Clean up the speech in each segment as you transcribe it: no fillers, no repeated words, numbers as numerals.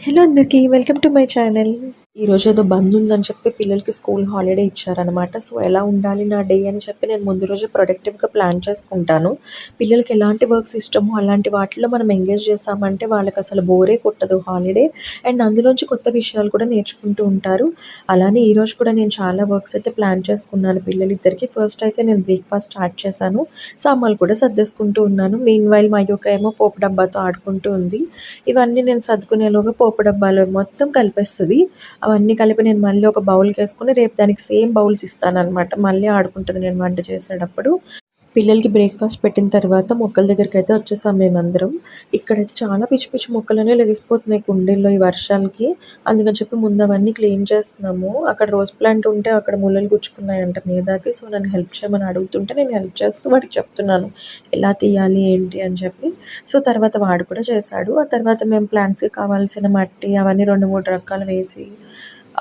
Hello అందరికీ welcome to my channel. ఈరోజు ఏదో బంద్ ఉందని చెప్పి పిల్లలకి స్కూల్ హాలిడే ఇచ్చారనమాట. సో ఎలా ఉండాలి నా డే అని చెప్పి నేను ముందు రోజు ప్రొడక్టివ్గా ప్లాన్ చేసుకుంటాను. పిల్లలకి ఎలాంటి వర్క్స్ ఇష్టమో అలాంటి వాటిలో మనం ఎంగేజ్ చేసామంటే వాళ్ళకి అసలు బోరే కొట్టదు హాలిడే. అండ్ అందులోంచి కొత్త విషయాలు కూడా నేర్చుకుంటూ ఉంటారు. అలానే ఈరోజు కూడా నేను చాలా వర్క్స్ అయితే ప్లాన్ చేసుకున్నాను పిల్లలిద్దరికి. ఫస్ట్ అయితే నేను బ్రేక్ఫాస్ట్ స్టార్ట్ చేశాను. సామాన్లు కూడా సర్దేసుకుంటూ ఉన్నాను. మీన్ వైల్ మా యొక్క ఏమో పోపు డబ్బాతో ఆడుకుంటూ ఉంది. ఇవన్నీ నేను సర్దుకునేలోగా పోపు డబ్బాలో మొత్తం కలిపేస్తది. అవన్నీ కలిపి నేను మళ్ళీ ఒక బౌల్‌కేసుకొని రేపు దానికి సేమ్ బౌల్స్ ఇస్తాననమాట. మళ్ళీ ఆడుకుంటది నేను వంట చేసేటప్పుడు. పిల్లలకి బ్రేక్‌ఫాస్ట్ పెట్టిన తర్వాత మొక్కల దగ్గరికైతే వచ్చేసాం మేమందరం. ఇక్కడైతే చాలా పిచ్చి పిచ్చి మొక్కలనే లెగిసిపోతున్నాయి కుండీల్లో ఈ వర్షాలకి. అందుకని చెప్పి ముందు అవన్నీ క్లీన్ చేస్తున్నాము. అక్కడ రోజ్ ప్లాంట్ ఉంటే అక్కడ ముళ్ళలు గుచ్చుకున్నాయంట మీదకి. సో నన్ను హెల్ప్ చేయమని అడుగుతుంటే నేను హెల్ప్ చేస్తూ వాడికి చెప్తున్నాను. ఎలా తీయాలి ఏంటి అని చెప్పి. సో తర్వాత వాడు కూడా చేశాడు. ఆ తర్వాత మేము ప్లాంట్స్‌కి కావాల్సిన మట్టి అవన్నీ 2, 3 రకాలు వేసి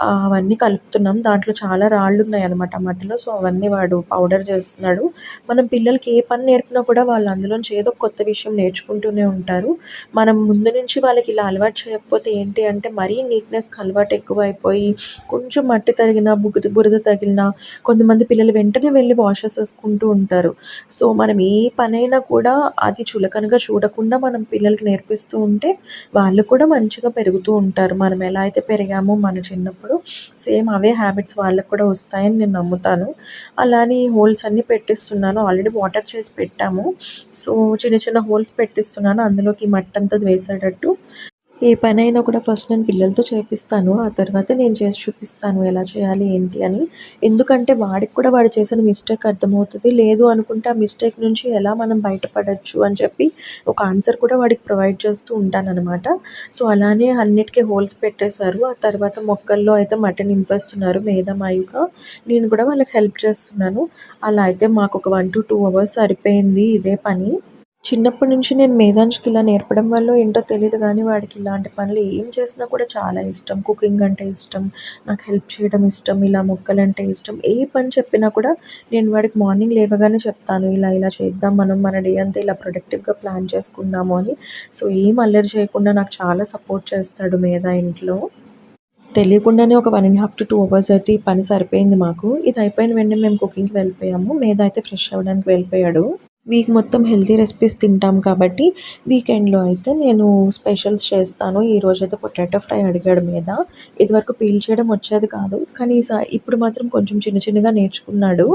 అవన్నీ కలుపుతున్నాం. దాంట్లో చాలా రాళ్ళున్నాయనమాట ఆ మట్టిలో. సో అవన్నీ వాడు పౌడర్ చేస్తున్నాడు. మనం పిల్లలకి ఏ పని నేర్పినా కూడా వాళ్ళు అందులోంచి ఏదో ఒక కొత్త విషయం నేర్చుకుంటూనే ఉంటారు. మనం ముందు నుంచి వాళ్ళకి ఇలా అలవాటు చేయకపోతే ఏంటి అంటే మరీ నీట్‌నెస్‌కి అలవాటు ఎక్కువైపోయి కొంచెం మట్టి తగిలినా, బురద తగిలినా కొంతమంది పిల్లలు వెంటనే వెళ్లి వాష్ చేసేసుకుంటూ ఉంటారు. సో మనం ఏ పనైనా కూడా అది చులకనగా చూడకుండా మనం పిల్లలకి నేర్పిస్తూ ఉంటే వాళ్ళు కూడా మంచిగా పెరుగుతూ ఉంటారు. మనం ఎలా అయితే పెరిగామో మన చిన్నప్పుడు సేమ్ అవే హ్యాబిట్స్ వాళ్ళకి కూడా వస్తాయని నేను నమ్ముతాను. అలా అని హోల్స్ అన్నీ పెట్టిస్తున్నాను. ఆల్రెడీ వాటర్ చేసి పెట్టాము. సో చిన్న చిన్న హోల్స్ పెట్టిస్తున్నాను. అందులోకి మట్టంతా వేసేటట్టు. ఏ పనైనా కూడా ఫస్ట్ నేను పిల్లలతో చేపిస్తాను. ఆ తర్వాత నేను చేసి చూపిస్తాను ఎలా చేయాలి ఏంటి అని. ఎందుకంటే వాడికి కూడా వాడు చేసిన మిస్టేక్ అర్థమవుతది. లేదు అనుకుంటే ఆ మిస్టేక్ నుంచి ఎలా మనం బయటపడొచ్చు అని చెప్పి ఒక ఆన్సర్ కూడా వాడికి ప్రొవైడ్ చేస్తూ ఉంటాననమాట. సో అలానే అన్నిటికి హోల్స్ పెట్టేశారు. ఆ తర్వాత మొక్కల్లో అయితే మట్టి నింపేస్తున్నారు మేధ, మయూక. నేను కూడా వాళ్ళకి హెల్ప్ చేస్తున్నాను. అలా అయితే మాకొక 1-2 అవర్స్ సరిపోయింది ఇదే పని. చిన్నప్పటి నుంచి నేను మేధాంష్‌కి ఇలా నేర్పడం వల్లో ఏంటో తెలీదు గానీ, వాడికి ఇలాంటి పనులు ఏం చేసినా కూడా చాలా ఇష్టం. కుకింగ్ అంటే ఇష్టం, నాకు హెల్ప్ చేయడం ఇష్టం, ఇలా మొక్కలంటే ఇష్టం. ఏ పని చెప్పినా కూడా నేను వాడికి మార్నింగ్ లేవగానే చెప్తాను. ఇలా ఇలా చేద్దాం మనం మన డే అంతా ఇలా ప్రొడక్టివ్‌గా ప్లాన్ చేసుకుందాము అని. సో ఏం అల్లరి చేయకుండా నాకు చాలా సపోర్ట్ చేస్తాడు మేధా ఇంట్లో. తెలియకుండానే ఒక 1.5-2 అవర్స్ అయితే ఈ పని సరిపోయింది మాకు. ఇది అయిపోయిన వెంటనే మేము కుకింగ్‌కి వెళ్ళిపోయాము. మేధా అయితే ఫ్రెష్ అవ్వడానికి వెళ్ళిపోయాడు. వీక్ మొత్తం హెల్తీ రెసిపీస్ తింటాం కాబట్టి వీకెండ్‌లో అయితే నేను స్పెషల్స్ చేస్తాను. ఈరోజైతే పొటాటో ఫ్రై అడిగాడు మీద. ఇదివరకు పీల్ చేయడం వచ్చేది కాదు. కానీ ఇప్పుడు మాత్రం కొంచెం చిన్న చిన్నగా నేర్చుకున్నాడు.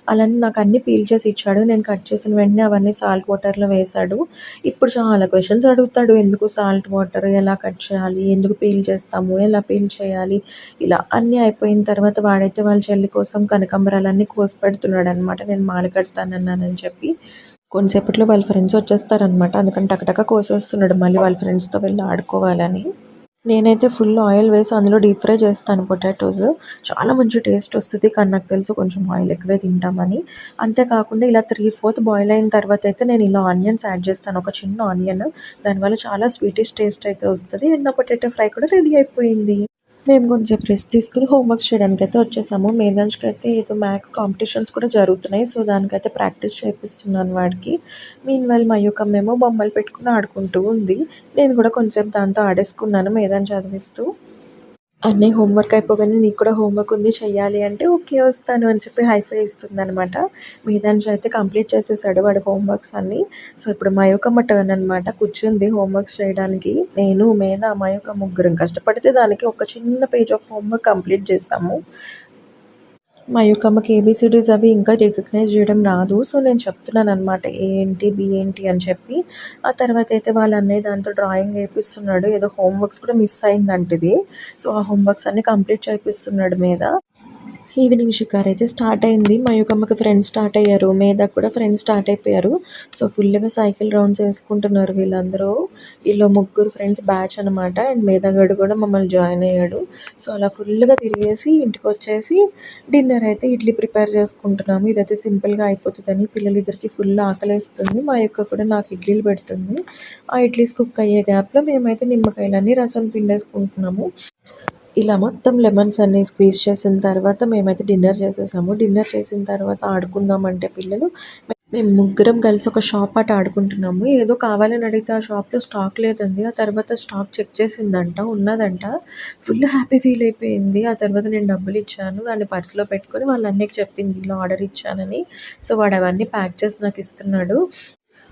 అలానే నాకు అన్నీ పీల్ చేసి ఇచ్చాడు. నేను కట్ చేసిన వెంటనే అవన్నీ సాల్ట్ వాటర్‌లో వేశాడు. ఇప్పుడు చాలా క్వెషన్స్ అడుగుతాడు. ఎందుకు సాల్ట్ వాటర్, ఎలా కట్ చేయాలి, ఎందుకు పీల్ చేస్తాము, ఎలా పీల్ చేయాలి, ఇలా అన్నీ అయిపోయిన తర్వాత వాడైతే వాళ్ళ చెల్లి కోసం కనకాంబరాలన్నీ కోసి పెడుతున్నాడనమాట. నేను మాల కడతానన్నానని చెప్పి. కొంతసేపట్లో వాళ్ళ ఫ్రెండ్స్ వచ్చేస్తారనమాట. అందుకని టకటక కోసేస్తున్నాడు మళ్ళీ వాళ్ళ ఫ్రెండ్స్‌తో వెళ్ళి ఆడుకోవాలని. నేనైతే ఫుల్ ఆయిల్ వేసి అందులో డీప్ ఫ్రై చేస్తాను పొటాటోస్. చాలా మంచి టేస్ట్ వస్తది. కానీ నాకు తెలుసు కొంచెం ఆయిల్ ఎక్కువే తింటామని. అంతే కాకుండా ఇలా 3/4 బాయిల్ అయిన తర్వాత అయితే నేను ఇలా ఆనియన్స్ యాడ్ చేస్తాను. ఒక చిన్న ఆనియన్. దానివల్ల చాలా స్వీటిష్ టేస్ట్ అయితే వస్తది. అండ్ నా పొటాటో ఫ్రై కూడా రెడీ అయిపోయింది. మేము కొంచెంసేపు రెస్ట్ తీసుకొని హోమ్ వర్క్స్ చేయడానికైతే వచ్చేసాము. మేధాంష్‌కైతే ఏదో మ్యాథ్స్ కాంపిటీషన్స్ కూడా జరుగుతున్నాయి. సో దానికైతే ప్రాక్టీస్ చేపిస్తున్నాను వాడికి. మీన్‌వైల్ మయూకమ్మేమో బొమ్మలు పెట్టుకొని ఆడుకుంటూ ఉంది. నేను కూడా కొంచెంసేపు దాంతో ఆడేసుకున్నాను మేధాని చదివిస్తూ. అన్నయ్య హోంవర్క్ అయిపోగానే నీకు కూడా హోంవర్క్ ఉంది చెయ్యాలి అంటే, ఓకే వస్తాను అని చెప్పి హైఫై ఇస్తుందనమాట. మీదాంశ్ అయితే కంప్లీట్ చేసేసాడు వాడి హోంవర్క్స్ అన్నీ. సో ఇప్పుడు మయూకమ్మ టర్న్ అనమాట. కూర్చుంది హోంవర్క్స్ చేయడానికి. నేను, మేధ, మయూక ముగ్గురం కష్టపడితే దానికి ఒక చిన్న పేజ్ ఆఫ్ హోంవర్క్ కంప్లీట్ చేశాము. మయూకమ్మకి ఏబీసీడీస్ అవి ఇంకా రికగ్నైజ్ చేయడం రాదు. సో నేను చెప్తున్నాననమాట ఏ ఏంటి, బి ఏంటి అని చెప్పి. ఆ తర్వాత అయితే వాళ్ళ అన్నయ్య దాంతో డ్రాయింగ్ ఏపిస్తున్నాడు. ఏదో హోంవర్క్స్ కూడా మిస్ అయిందంట ఇది. సో ఆ హోంవర్క్స్ అన్నీ కంప్లీట్ చేపిస్తున్నాడు మీద. ఈవినింగ్ షికార్ అయితే స్టార్ట్ అయింది. మయూకమ్మకి ఫ్రెండ్స్ స్టార్ట్ అయ్యారు. మేధకు కూడా ఫ్రెండ్స్ స్టార్ట్ అయిపోయారు. సో ఫుల్‌గా సైకిల్ రౌండ్స్ వేసుకుంటున్నారు వీళ్ళందరూ. ఈళ్ళు ముగ్గురు ఫ్రెండ్స్ బ్యాచ్ అనమాట. అండ్ మేధగాడు కూడా మమ్మల్ని జాయిన్ అయ్యాడు. సో అలా ఫుల్‌గా తిరిగేసి ఇంటికొచ్చేసి డిన్నర్ అయితే ఇడ్లీ ప్రిపేర్ చేసుకుంటున్నాము. ఇదైతే సింపుల్‌గా అయిపోతదని పిల్లలిద్దరికీ ఫుల్ ఆకలేస్తుంది. మా యొక్క కూడా నాకు ఇడ్లీలు పెడుతుంది. ఆ ఇడ్లీస్ కుక్ అయ్యే గ్యాప్‌లో మేమైతే నిమ్మకాయలన్నీ రసం పిండేసుకుంటున్నాము. ఇలా మొత్తం లెమన్స్ అన్నీ స్క్వీజ్ చేసిన తర్వాత మేమైతే డిన్నర్ చేసేసాము. డిన్నర్ చేసిన తర్వాత ఆడుకుందామంటే పిల్లలు మేము ముగ్గురం కలిసి ఒక షాప్ ఆట ఆడుకుంటున్నాము. ఏదో కావాలని అడిగితే ఆ షాప్‌లో స్టాక్ లేదంది. ఆ తర్వాత స్టాక్ చెక్ చేసిందంట. ఉన్నదంట. ఫుల్ హ్యాపీ ఫీల్ అయిపోయింది. ఆ తర్వాత నేను డబ్బులిచ్చాను. దాన్ని పర్స్‌లో పెట్టుకొని వాళ్ళ అన్నయ్యకి చెప్పింది ఇలా ఆర్డర్ ఇచ్చానని. సో, వాడు అవన్నీ ప్యాక్ చేసి నాకిస్తున్నాడు.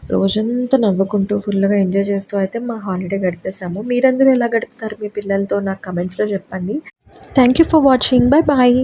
రోజంతా నవ్వుకుంటూ ఫుల్‌గా ఎంజాయ్ చేస్తూ అయితే మా హాలిడే గడిపేసాము. మీరందరూ ఎలా గడుపుతారు మీ పిల్లలతో నాకు కమెంట్స్‌లో చెప్పండి. Thank you for watching. Bye bye.